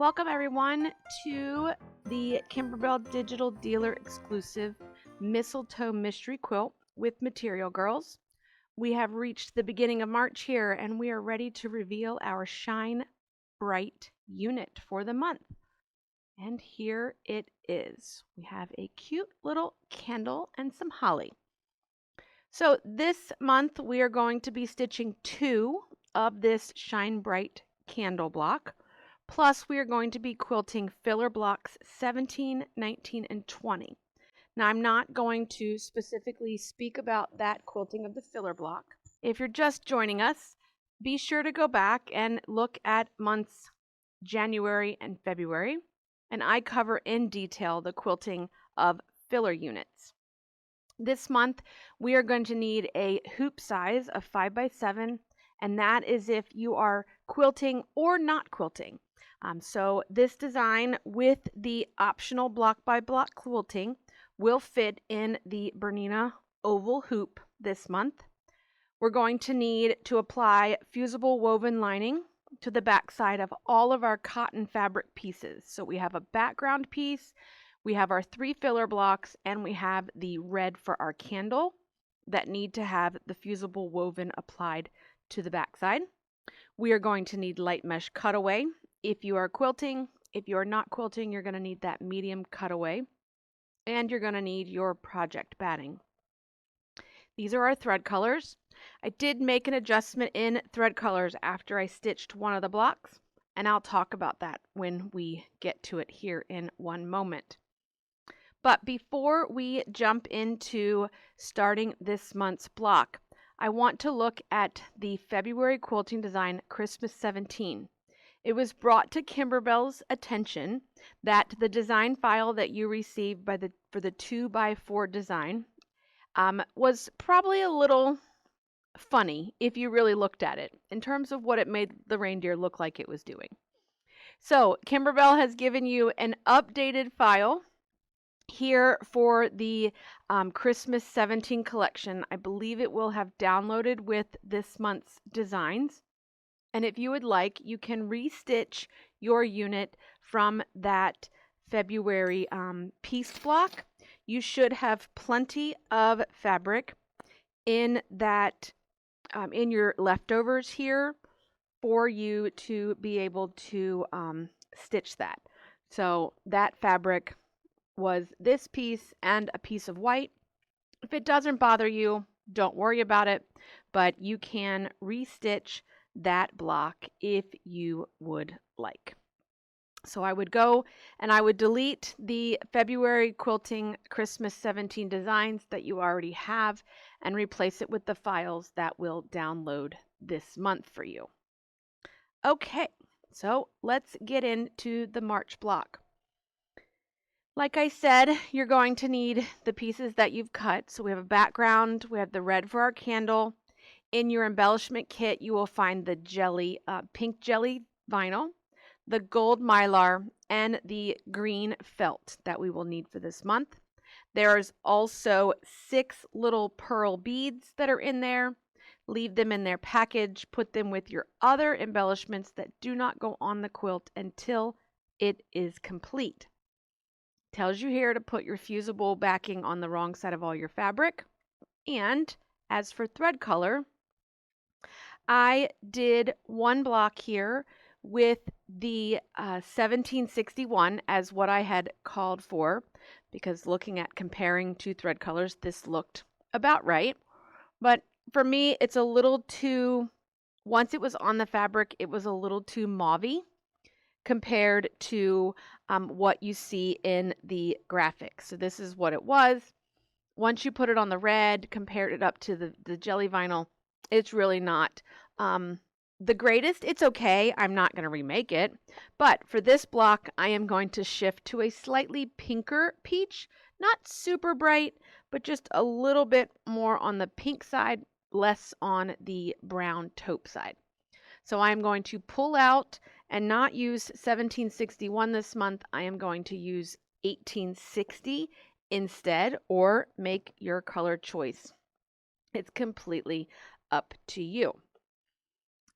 Welcome everyone to the Kimberbell Digital Dealer exclusive Mistletoe Mystery Quilt with Material Girls. We have reached the beginning of March here and we are ready to reveal our Shine Bright unit for the month. And here it is. We have a cute little candle and some holly. So this month we are going to be stitching 2 of this Shine Bright candle block. Plus, we are going to be quilting filler blocks 17, 19, and 20. Now, I'm not going to specifically speak about that quilting of the filler block. If you're just joining us, be sure to go back and look at months January and February, and I cover in detail the quilting of filler units. This month, we are going to need a hoop size of 5x7, and that is if you are quilting or not quilting. So this design with the optional block by block quilting will fit in the Bernina oval hoop this month. We're going to need to apply fusible woven lining to the back side of all of our cotton fabric pieces. So we have a background piece, we have our 3 filler blocks, and we have the red for our candle that need to have the fusible woven applied to the back side. We are going to need light mesh cutaway. If you are quilting, if you are not quilting, you're going to need that medium cutaway, and you're going to need your project batting. These are our thread colors. I did make an adjustment in thread colors after I stitched one of the blocks, and I'll talk about that when we get to it here in one moment. But before we jump into starting this month's block, I want to look at the February quilting design Christmas 17. It was brought to Kimberbell's attention that the design file that you received for the 2x4 design was probably a little funny if you really looked at it in terms of what it made the reindeer look like it was doing. So Kimberbell has given you an updated file here for the Christmas 17 collection. I believe it will have downloaded with this month's designs. And if you would like, you can restitch your unit from that February piece block. You should have plenty of fabric in that in your leftovers here for you to be able to stitch that. So that fabric was this piece and a piece of white. If it doesn't bother you, don't worry about it, but you can restitch that block if you would like. So I would go and I would delete the February quilting Christmas 17 designs that you already have and replace it with the files that will download this month for you. Okay, so let's get into the March block. Like I said, you're going to need the pieces that you've cut. So we have a background, we have the red for our candle. In your embellishment kit, you will find the pink jelly vinyl, the gold mylar, and the green felt that we will need for this month. There's also 6 little pearl beads that are in there. Leave them in their package. Put them with your other embellishments that do not go on the quilt until it is complete. Tells you here to put your fusible backing on the wrong side of all your fabric. And as for thread color, I did one block here with the 1761 as what I had called for, because looking at comparing 2 thread colors, this looked about right. But for me, it's a little too, once it was on the fabric, it was a little too mauvey compared to what you see in the graphic. So this is what it was. Once you put it on the red, compared it up to the jelly vinyl, it's really not the greatest. It's okay. I'm not going to remake it. But for this block, I am going to shift to a slightly pinker peach. Not super bright, but just a little bit more on the pink side, less on the brown taupe side. So I'm going to pull out and not use 1761 this month. I am going to use 1860 instead, or make your color choice. It's completely up to you.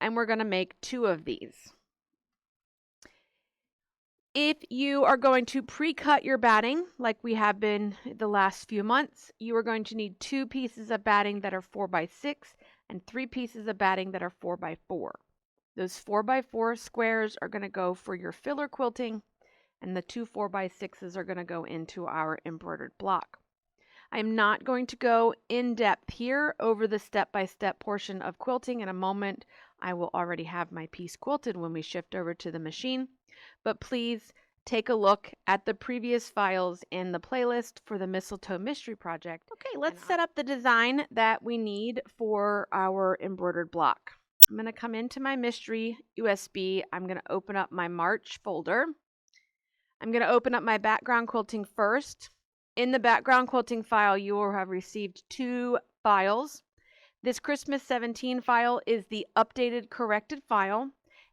And we're going to make 2 of these. If you are going to pre-cut your batting, like we have been the last few months, you are going to need 2 pieces of batting that are 4x6 and 3 pieces of batting that are 4x4. Those 4x4 squares are going to go for your filler quilting, and the 2 4x6s are going to go into our embroidered block. I am not going to go in depth here over the step-by-step portion of quilting. In a moment, I will already have my piece quilted when we shift over to the machine, but please take a look at the previous files in the playlist for the Mistletoe Mystery project. Okay, let's set up the design that we need for our embroidered block. I'm going to come into my mystery USB. I'm going to open up my March folder. I'm going to open up my background quilting first. In the background quilting file, you will have received 2 files. This Christmas 17 file is the updated corrected file,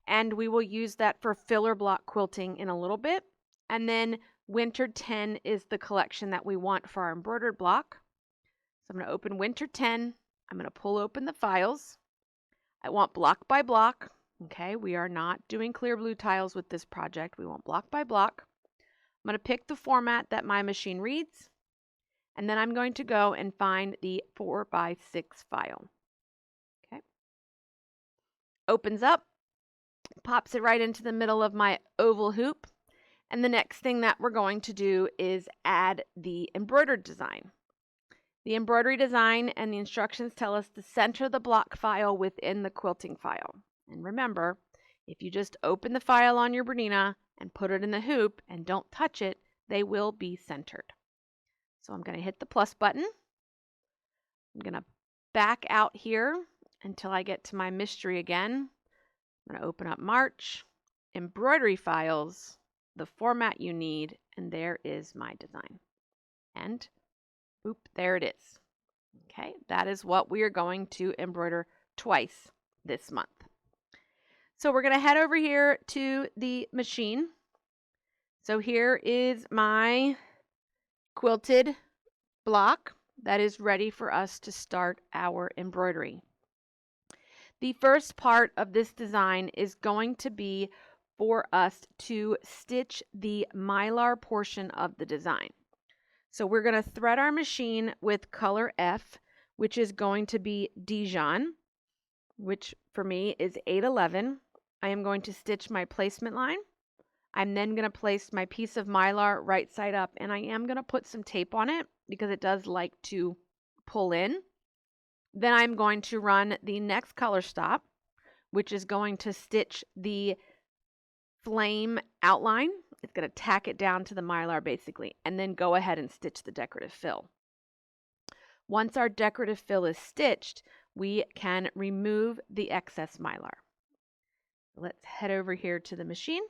and we will use that for filler block quilting in a little bit. And then Winter 10 is the collection that we want for our embroidered block. So I'm going to open Winter 10. I'm going to pull open the files. I want block by block. Okay, we are not doing clear blue tiles with this project. We want block by block. I'm going to pick the format that my machine reads, and then I'm going to go and find the 4x6 file. Okay. Opens up, pops it right into the middle of my oval hoop, and the next thing that we're going to do is add the embroidered design. The embroidery design and the instructions tell us to center the block file within the quilting file. And remember, if you just open the file on your Bernina and put it in the hoop and don't touch it, they will be centered. So I'm going to hit the plus button. I'm going to back out here until I get to my mystery again. I'm going to open up March, embroidery files, the format you need, and there is my design. And boop, there it is. Okay, that is what we are going to embroider twice this month. So we're going to head over here to the machine. So here is my quilted block that is ready for us to start our embroidery. The first part of this design is going to be for us to stitch the mylar portion of the design. So we're going to thread our machine with color F, which is going to be Dijon, which for me is 811. I am going to stitch my placement line. I'm then going to place my piece of mylar right side up, and I am going to put some tape on it because it does like to pull in. Then I'm going to run the next color stop, which is going to stitch the flame outline. It's going to tack it down to the mylar basically, and then go ahead and stitch the decorative fill. Once our decorative fill is stitched, we can remove the excess mylar. Let's head over here to the machine.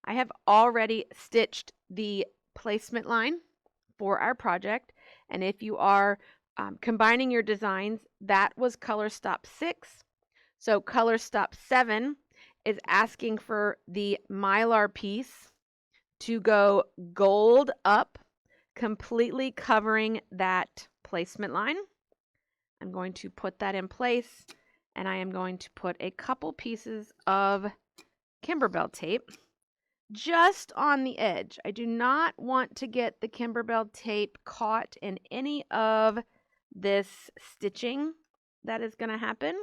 I have already stitched the placement line for our project, and if you are combining your designs, that was color stop 6. So color stop 7 is asking for the mylar piece to go gold up, completely covering that placement line. I'm going to put that in place, and I am going to put a couple pieces of Kimberbell tape just on the edge. I do not want to get the Kimberbell tape caught in any of this stitching that is going to happen.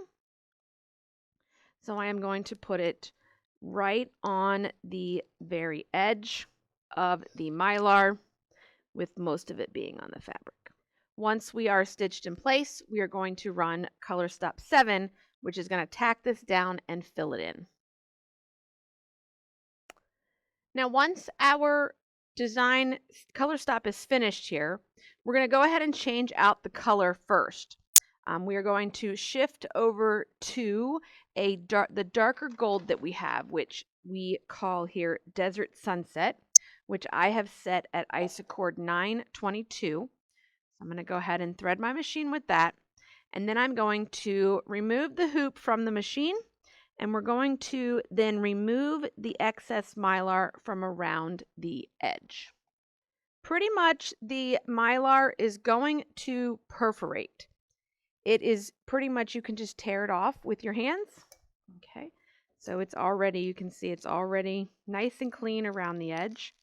So I am going to put it right on the very edge of the mylar, with most of it being on the fabric. Once we are stitched in place, we are going to run color stop 7, which is going to tack this down and fill it in. Now, once our design color stop is finished here, we're going to go ahead and change out the color first. We are going to shift over to the darker gold that we have, which we call here Desert Sunset, which I have set at Isocord 922. I'm going to go ahead and thread my machine with that, and then I'm going to remove the hoop from the machine, and we're going to then remove the excess mylar from around the edge. Pretty much the mylar is going to perforate. It is pretty much, you can just tear it off with your hands. Okay, So it's already, you can see it's already nice and clean around the edge.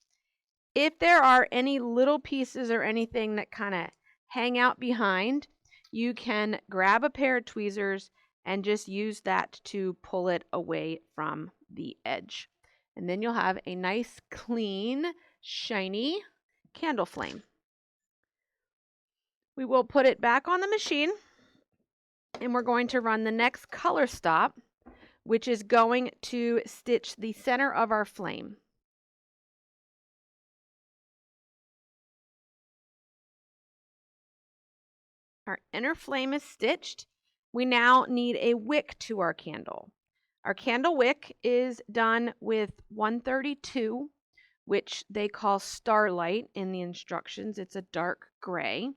If there are any little pieces or anything that kind of hang out behind, you can grab a pair of tweezers and just use that to pull it away from the edge. And then you'll have a nice, clean, shiny candle flame. We will put it back on the machine and we're going to run the next color stop, which is going to stitch the center of our flame. Our inner flame is stitched. We now need a wick to our candle. Our candle wick is done with 132, which they call Starlight in the instructions. It's a dark gray,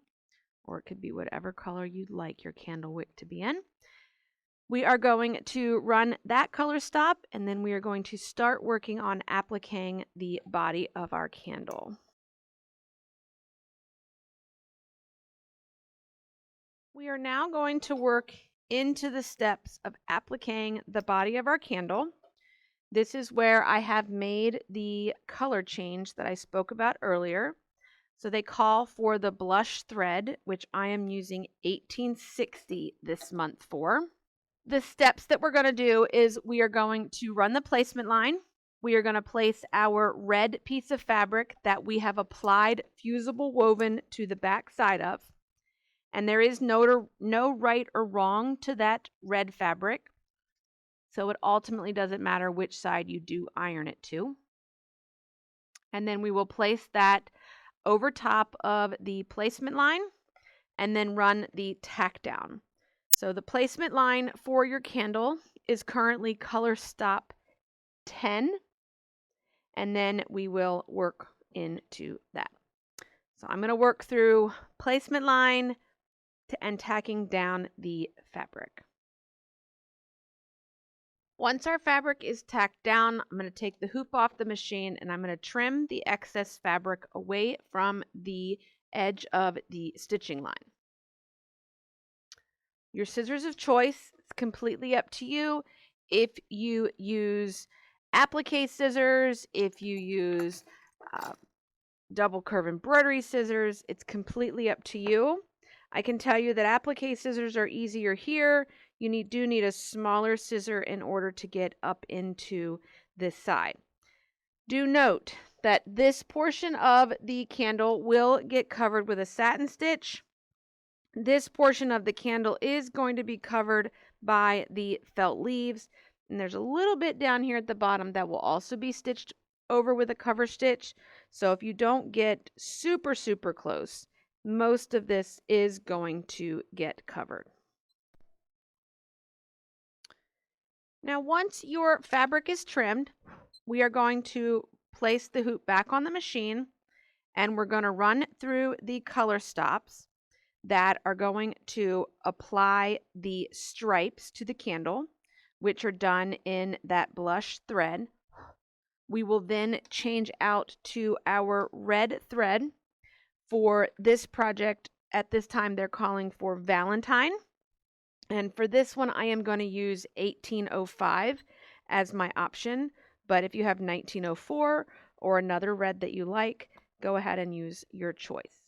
or it could be whatever color you'd like your candle wick to be in. We are going to run that color stop, and then we are going to start working on appliquing the body of our candle. We are now going to work into the steps of appliquing the body of our candle. This is where I have made the color change that I spoke about earlier. So they call for the blush thread, which I am using 1860 this month for. The steps that we're going to do is we are going to run the placement line. We are going to place our red piece of fabric that we have applied fusible woven to the back side of. And there is no right or wrong to that red fabric. So it ultimately doesn't matter which side you do iron it to. And then we will place that over top of the placement line and then run the tack down. So the placement line for your candle is currently color stop 10, and then we will work into that. So I'm going to work through placement line and tacking down the fabric. Once our fabric is tacked down, I'm going to take the hoop off the machine and I'm going to trim the excess fabric away from the edge of the stitching line. Your scissors of choice, it's completely up to you. If you use applique scissors, if you use double curve embroidery scissors, it's completely up to you. I can tell you that applique scissors are easier here. You do need a smaller scissor in order to get up into this side. Do note that this portion of the candle will get covered with a satin stitch. This portion of the candle is going to be covered by the felt leaves, and there's a little bit down here at the bottom that will also be stitched over with a cover stitch. So if you don't get super close, most of this is going to get covered. Now once your fabric is trimmed, we are going to place the hoop back on the machine and we're going to run through the color stops that are going to apply the stripes to the candle, which are done in that blush thread. We will then change out to our red thread. For this project, at this time, they're calling for Valentine. And for this one, I am going to use 1805 as my option. But if you have 1904 or another red that you like, go ahead and use your choice.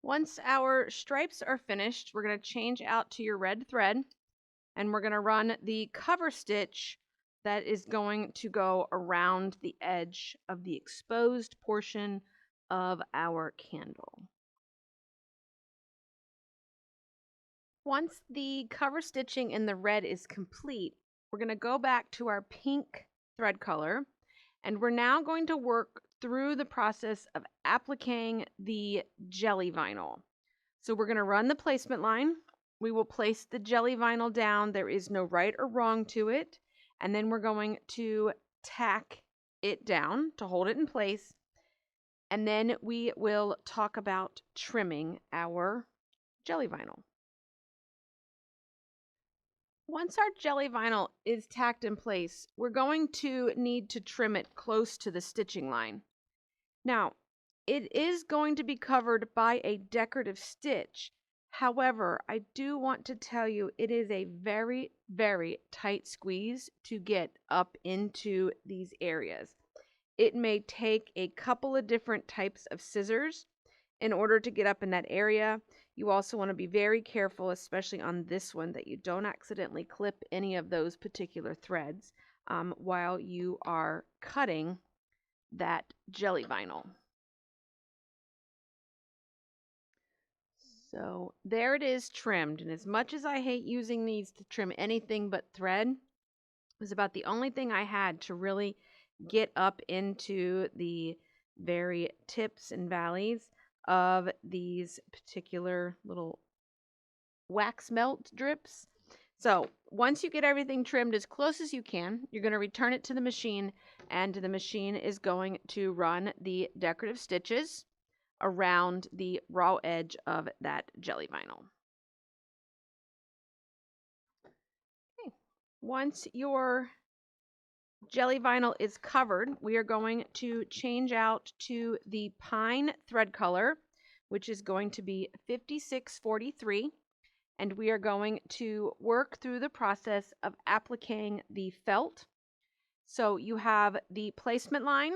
Once our stripes are finished, we're going to change out to your red thread and we're going to run the cover stitch that is going to go around the edge of the exposed portion of our candle. Once the cover stitching in the red is complete, we're going to go back to our pink thread color and we're now going to work through the process of appliquing the jelly vinyl. So we're going to run the placement line. We will place the jelly vinyl down. There is no right or wrong to it. And then we're going to tack it down to hold it in place. And then we will talk about trimming our jelly vinyl. Once our jelly vinyl is tacked in place, we're going to need to trim it close to the stitching line. Now, It is going to be covered by a decorative stitch. However, I do want to tell you it is a very, very tight squeeze to get up into these areas. It may take a couple of different types of scissors in order to get up in that area. You also want to be very careful, especially on this one, that you don't accidentally clip any of those particular threads while you are cutting that jelly vinyl. So there it is trimmed. And as much as I hate using these to trim anything but thread, it was about the only thing I had to really get up into the very tips and valleys of these particular little wax melt drips. So once you get everything trimmed as close as you can, you're going to return it to the machine, and the machine is going to run the decorative stitches around the raw edge of that jelly vinyl. Okay. Once your jelly vinyl is covered, we are going to change out to the pine thread color, which is going to be 5643, and we are going to work through the process of appliquing the felt. So you have the placement line,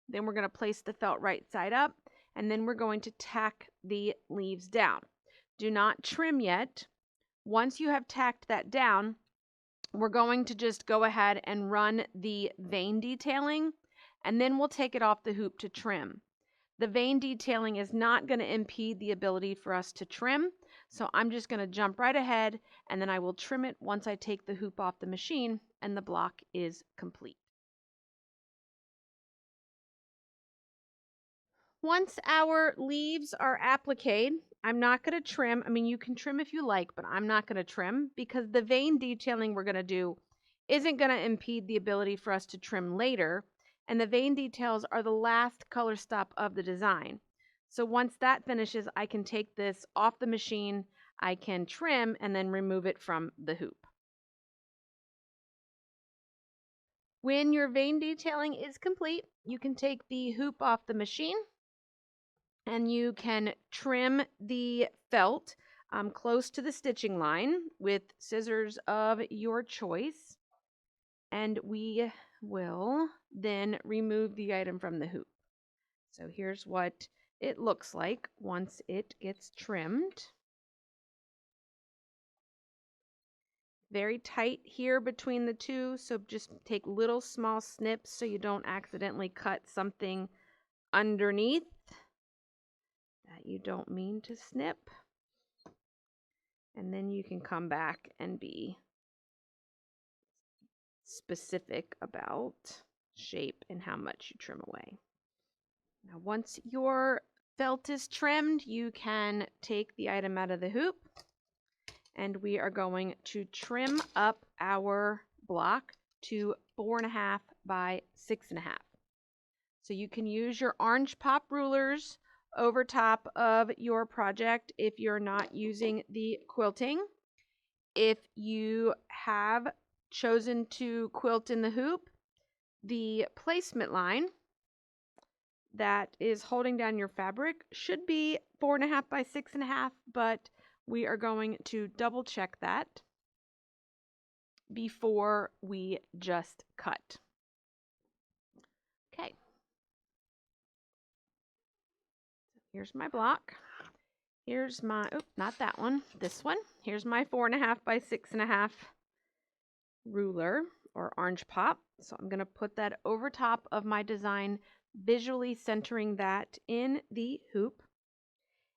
then we're going to place the felt right side up, and then we're going to tack the leaves down. Do not trim yet. Once you have tacked that down, we're going to just go ahead and run the vein detailing, and then we'll take it off the hoop to trim. The vein detailing is not going to impede the ability for us to trim, so I'm just going to jump right ahead, and then I will trim it once I take the hoop off the machine and the block is complete. Once our leaves are appliqued, I'm not going to trim. I mean, you can trim if you like, but I'm not going to trim because the vein detailing we're going to do isn't going to impede the ability for us to trim later. And the vein details are the last color stop of the design. So once that finishes, I can take this off the machine, I can trim, and then remove it from the hoop. When your vein detailing is complete, you can take the hoop off the machine and you can trim the felt close to the stitching line with scissors of your choice. And we will then remove the item from the hoop. So here's what it looks like once it gets trimmed. Very tight here between the two, so just take little small snips so you don't accidentally cut something underneath that you don't mean to snip. And then you can come back and be specific about shape and how much you trim away. Now, once your felt is trimmed, you can take the item out of the hoop, and we are going to trim up our block to 4.5 by 6.5. So you can use your orange pop rulers over top of your project if you're not using the quilting. If you have chosen to quilt in the hoop, the placement line that is holding down your fabric should be 4.5 by 6.5, but we are going to double check that before we just cut. Okay. Here's my block. Here's my, not that one, this one. Here's my 4.5 by 6.5 ruler or orange pop. So I'm going to put that over top of my design, visually centering that in the hoop.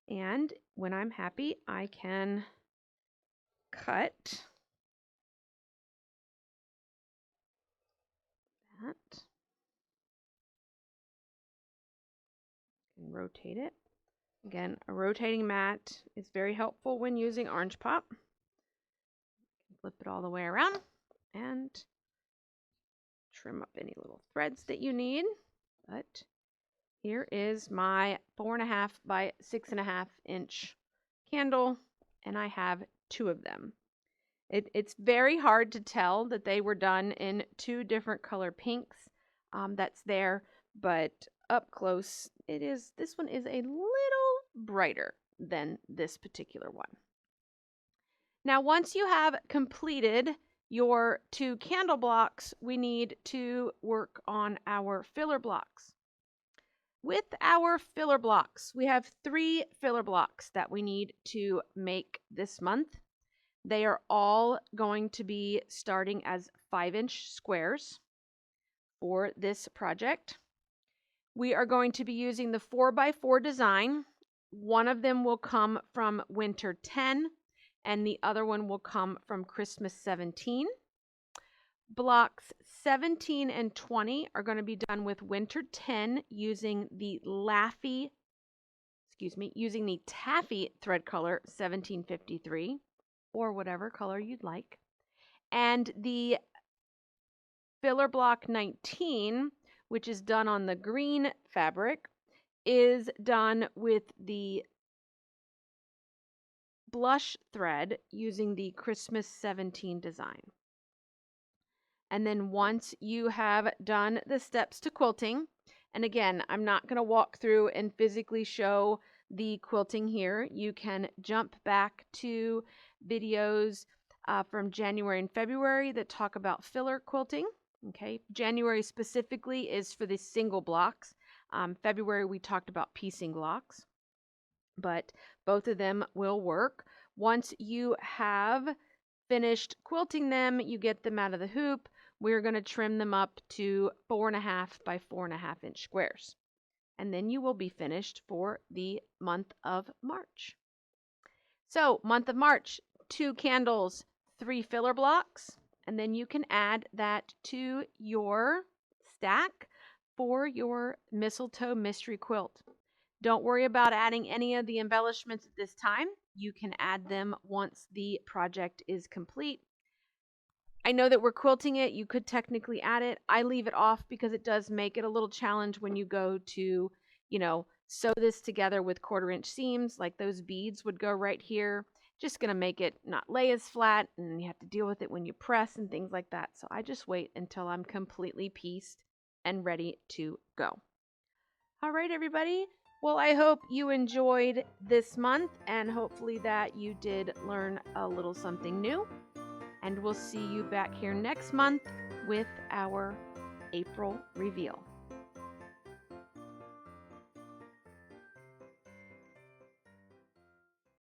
And when I'm happy, I can cut that and rotate it. Again, a rotating mat is very helpful when using orange pop. Flip it all the way around and trim up any little threads that you need. But here is my 4.5 by 6.5 inch candle, and I have 2 of them. It's very hard to tell that they were done in 2 different color pinks. That's there, but up close, this one is a little brighter than this particular one. Now, once you have completed your 2 candle blocks, we need to work on our filler blocks. With our filler blocks, we have 3 filler blocks that we need to make this month. They are all going to be starting as 5-inch squares for this project. We are going to be using the 4x4 design. One of them will come from Winter 10, and the other one will come from Christmas 17. Blocks 17 and 20 are going to be done with Winter 10 using the taffy thread color 1753, or whatever color you'd like. And the filler block 19, which is done on the green fabric, is done with the blush thread using the Christmas 17 design. And then once you have done the steps to quilting, and again, I'm not going to walk through and physically show the quilting here. You can jump back to videos from January and February that talk about filler quilting. Okay, January specifically is for the single blocks. February we talked about piecing blocks, but both of them will work. Once you have finished quilting them, you get them out of the hoop. We're going to trim them up to 4.5 by 4.5 inch squares. And then you will be finished for the month of March. So, month of March, 2 candles, 3 filler blocks, and then you can add that to your stack for your Mistletoe Mystery Quilt. Don't worry about adding any of the embellishments at this time. You can add them once the project is complete. I know that we're quilting it. You could technically add it. I leave it off because it does make it a little challenge when you go to, sew this together with 1/4 inch seams, like those beads would go right here. Just going to make it not lay as flat, and you have to deal with it when you press and things like that. So I just wait until I'm completely pieced and ready to go. All right, everybody. Well, I hope you enjoyed this month, and hopefully that you did learn a little something new. And we'll see you back here next month with our April reveal.